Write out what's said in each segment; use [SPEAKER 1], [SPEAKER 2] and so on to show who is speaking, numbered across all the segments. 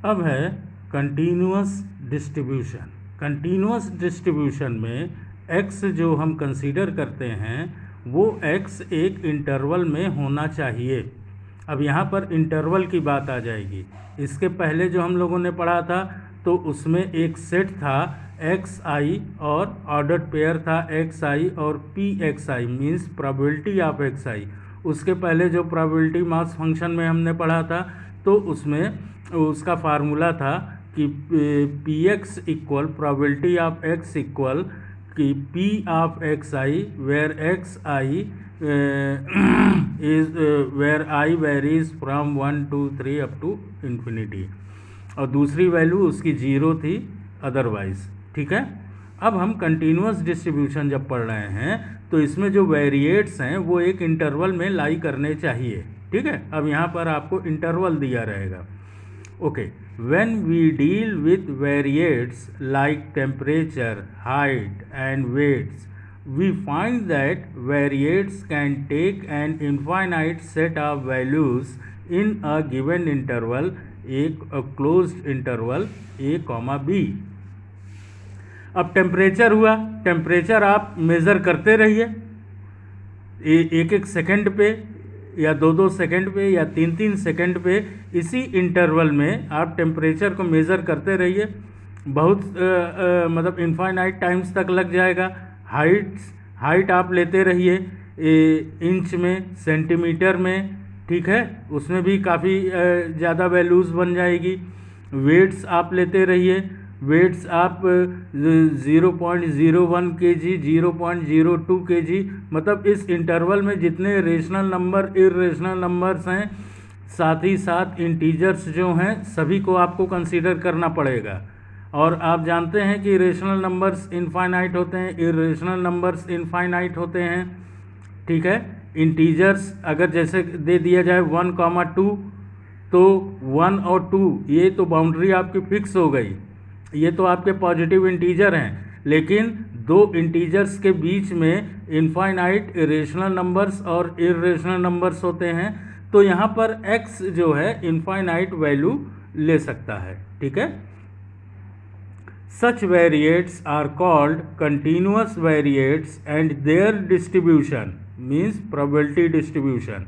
[SPEAKER 1] अब है continuous distribution. Continuous distribution में x जो हम कंसीडर करते हैं वो x एक इंटरवल में होना चाहिए। अब यहाँ पर इंटरवल की बात आ जाएगी। इसके पहले जो हम लोगों ने पढ़ा था तो उसमें एक सेट था xi और ऑर्डर्ड पेयर था xi और pxi means probability of xi। उसके पहले जो प्रोबेबिलिटी मास फंक्शन में हमने पढ़ा था तो उसमें उसका फार्मूला था कि px equal probability of x equal कि p of xi where xi is where I varies from 1 to 3 up to infinity और दूसरी वैल्यू उसकी 0 थी अदरवाइज। ठीक है। अब हम कंटिन्यूअस डिस्ट्रीब्यूशन जब पढ़ रहे हैं तो इसमें जो वेरिएट्स हैं वो एक इंटरवल में लाई करने चाहिए। ठीक है। अब यहाँ पर आपको इंटरवल दिया रहेगा। Okay, when we deal with variates like temperature, height and weights, we find that variates can take an infinite set of values in a given interval, a closed interval a, b। अब temperature हुआ, temperature आप measure करते रहिए एक एक second पे या दो दो सेकंड पे या तीन तीन सेकंड पे, इसी इंटरवल में आप टेम्परेचर को मेज़र करते रहिए। बहुत मतलब इनफाइनाइट टाइम्स तक लग जाएगा। हाइट आप लेते रहिए इंच में, सेंटीमीटर में। ठीक है, उसमें भी काफ़ी ज़्यादा वैल्यूज़ बन जाएगी। वेट्स आप लेते रहिए, वेट्स आप 0.01 kg, 0.02 kg, मतलब इस इंटरवल में जितने रेशनल नंबर, इरेशनल नंबर्स हैं, साथ ही साथ इंटीजर्स जो हैं, सभी को आपको कंसीडर करना पड़ेगा। और आप जानते हैं कि रेशनल नंबर्स इनफाइनाइट होते हैं, इरेशनल नंबर्स इनफाइनाइट होते हैं। ठीक है। इंटीजर्स अगर जैसे दे दिया जाए 1,2 तो 1 और 2 ये तो बाउंड्री आपकी फिक्स हो गई, ये तो आपके पॉजिटिव इंटीजर हैं। लेकिन दो इंटीजर्स के बीच में इनफाइनाइट इरेशनल नंबर्स और इरेशनल नंबर्स होते हैं, तो यहाँ पर x जो है इनफाइनाइट वैल्यू ले सकता है। ठीक है। Such variates are called continuous variates and their distribution means probability distribution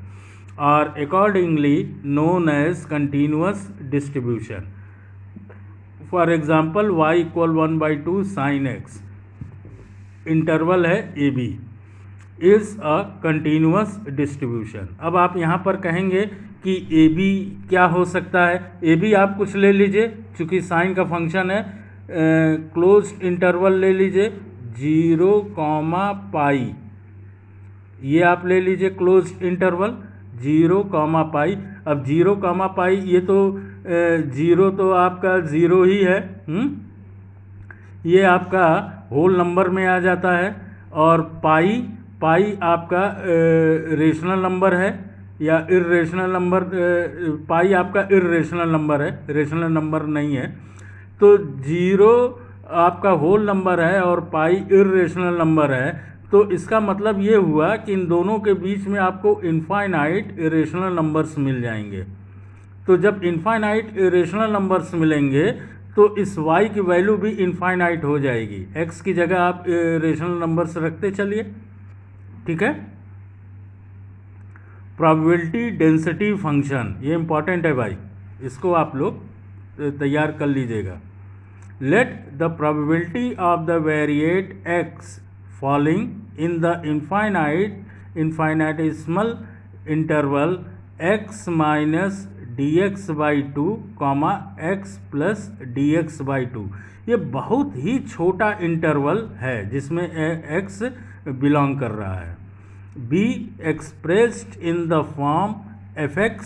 [SPEAKER 1] are accordingly known as continuous distribution. For example, y equal 1/2 sin x, interval है AB, is a continuous distribution। अब आप यहाँ पर कहेंगे कि AB क्या हो सकता है। AB आप कुछ ले लीजिए, चूँकि साइन का फंक्शन है, क्लोज्ड इंटरवल ले लीजिए 0, पाई, ये आप ले लीजिए क्लोज्ड इंटरवल 0, पाई। अब 0, पाई ये तो 0 तो आपका 0 ही है, ये आपका होल नंबर में आ जाता है। और पाई आपका रेशनल नंबर है या इरेशनल नंबर, पाई आपका इरेशनल नंबर है, रेशनल नंबर नहीं है। तो 0 आपका होल नंबर है और पाई इरेशनल नंबर है, तो इसका मतलब ये हुआ कि इन दोनों के बीच में आपको इनफाइनाइट इरेशनल नंबर्स मिल जाएंगे। तो जब इनफाइनाइट इरेशनल नंबर्स मिलेंगे तो इस y की वैल्यू भी इनफाइनाइट हो जाएगी। x की जगह आप इरेशनल नंबर्स रखते चलिए। ठीक है। प्रोबेबिलिटी डेंसिटी फंक्शन, ये इंपॉर्टेंट है भाई, इसको आप लोग तैयार कर लीजिएगा। Let the probability of the variate x falling in the infinitesimal interval x minus dx/2, x plus dx/2। ये बहुत ही छोटा इंटरवल है जिसमें x बिलोंग कर रहा है। Be expressed in the form fx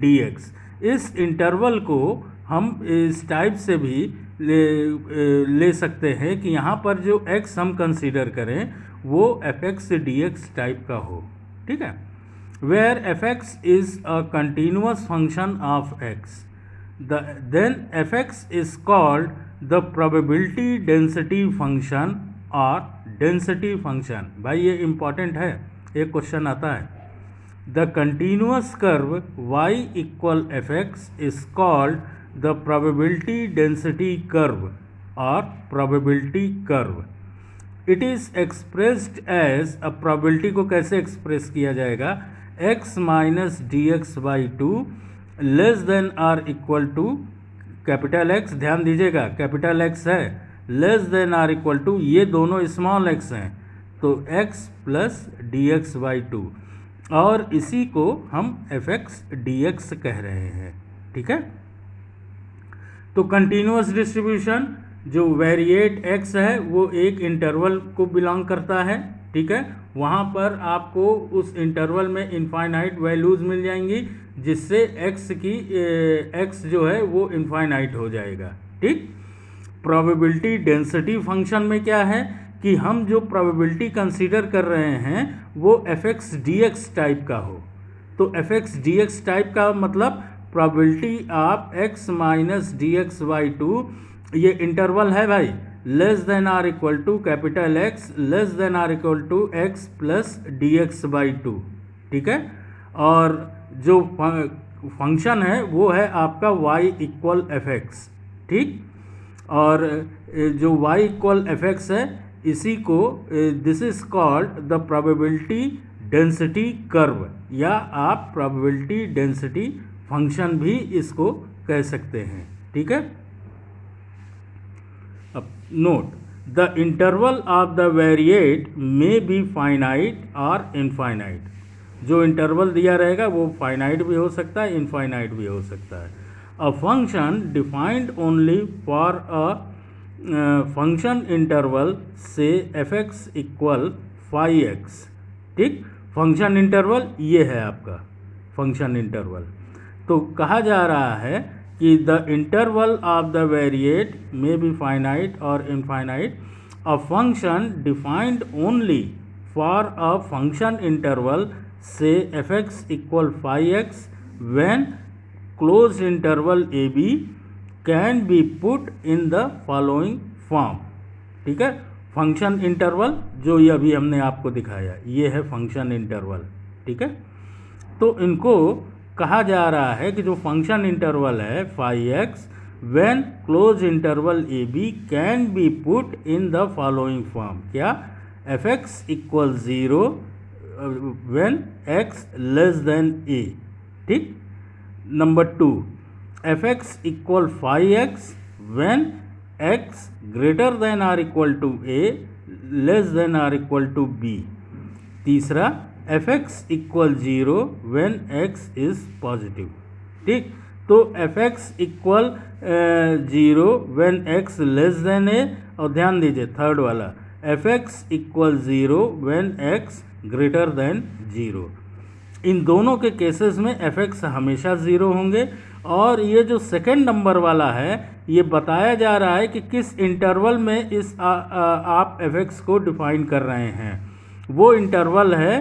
[SPEAKER 1] dx। इस इंटरवल को हम इस टाइप से भी ले सकते हैं कि यहाँ पर जो x हम कंसीडर करें वो fx dx टाइप का हो। ठीक है। Where fx is a continuous function of x, then fx is called the probability density function और डेंसिटी फंक्शन। भाई ये इंपॉर्टेंट है, एक क्वेश्चन आता है। The continuous curve y equal fx is called the probability density curve और probability curve. It is expressed as, अब probability को कैसे एक्सप्रेस किया जाएगा, x minus D x by two less than or equal to capital X, ध्यान दीजिएगा capital X है, less than or equal to, ये दोनों स्मॉल x हैं तो x plus d x by two, और इसी को हम fx dx कह रहे हैं। ठीक है, तो कंटिन्यूअस डिस्ट्रीब्यूशन जो वेरिएट x है वो एक इंटरवल को बिलोंग करता है। ठीक है, वहाँ पर आपको उस इंटरवल में इनफाइनाइट वैल्यूज़ मिल जाएंगी जिससे x जो है वो इनफाइनाइट हो जाएगा। ठीक, प्रोबेबिलिटी डेंसिटी फंक्शन में क्या है कि हम जो प्रोबेबिलिटी कंसीडर कर रहे हैं वो fx dx टाइप का हो, तो fx dx टाइप का मतलब probability of x minus D x by two, ये इंटरवल है भाई, less than or equal to capital X less than or equal to x plus d x by two. ठीक है, और जो फंक्शन है वो है आपका y इक्वल fx। ठीक, और जो y इक्वल fx है इसी को this is called the probability density curve, या आप प्रोबेबिलिटी डेंसिटी फंक्शन भी इसको कह सकते हैं। ठीक है, अब note, the interval of the variate may be finite और इनफाइनाइट, जो इंटरवल दिया रहेगा वो फाइनाइट भी हो सकता है, इनफाइनाइट भी हो सकता है। अ function defined only for a function interval से fx इक्वल फाई एक्स। ठीक, फंक्शन इंटरवल ये है आपका फंक्शन इंटरवल, तो कहा जा रहा है कि the interval of the variate may be finite और infinite, a function defined only for a function interval से fx equal phi x when close interval A B can be put in the following form. ठीक है, function interval जो ये अभी हमने आपको दिखाया ये है फंक्शन इंटरवल। ठीक है, तो इनको कहा जा रहा है कि जो फंक्शन इंटरवल है phi x when close interval A B can be put in the following form, क्या, fx equal 0 when x less than a। ठीक, number 2, fx equal phi x when x greater than or equal to a less than or equal to b। तीसरा, fx equal 0 when x is positive. ठीक, तो fx equal 0 when x less than a, और ध्यान दीजिए third वाला fx equal 0 when x greater then 0। इन दोनों के cases में fx हमेशा 0 होंगे, और ये जो सेकेंड नंबर वाला है ये बताया जा रहा है कि किस इंटरवल में इस आप fx को डिफाइन कर रहे हैं, वो इंटरवल है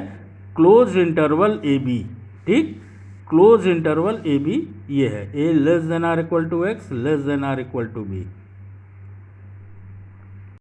[SPEAKER 1] क्लोज इंटरवल ए बी। ठीक, क्लोज इंटरवल ए बी ये है, a less than or equal to x less than or equal to B.